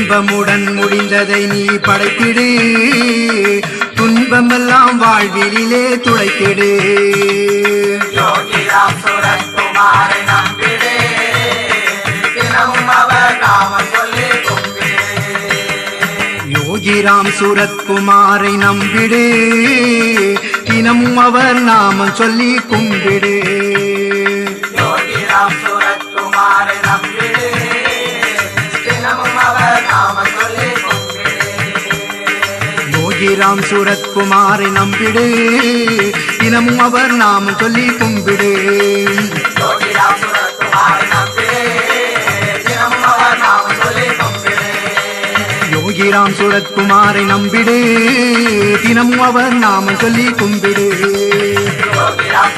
இன்பமுடன் முடிந்ததை நீ படைத்திடு, துன்பமெல்லாம் வாழ்விலே துளைத்திடு. யோகிராம் சூரத்குமாரை நம்பிடு, தினமும் அவர் நாமம் சொல்லி கும்பிடு. யோகிராம் சூரத்குமாரை நம்பிடு, தினமும் அவர் நாமம் சொல்லி கும்பிடு. யோகிராம் சூரத்குமாரை நம்பிடு, தினமும் அவர் நாமம் சொல்லி கும்பிடு. யோகிராம் சூரத்குமாரை நம்பிடு, தினமும் அவர் நாமம் சொல்லி கும்பிடு. யோகிராம் சூரத்குமாரை நம்பிடு, தினமும் அவர் நாமம் சொல்லி கும்பிடு. யோகிராம் சூரத்குமாரை நம்பிடு, தினமும் அவர் நாமம் சொல்லி கும்பிடு. யோகிராம்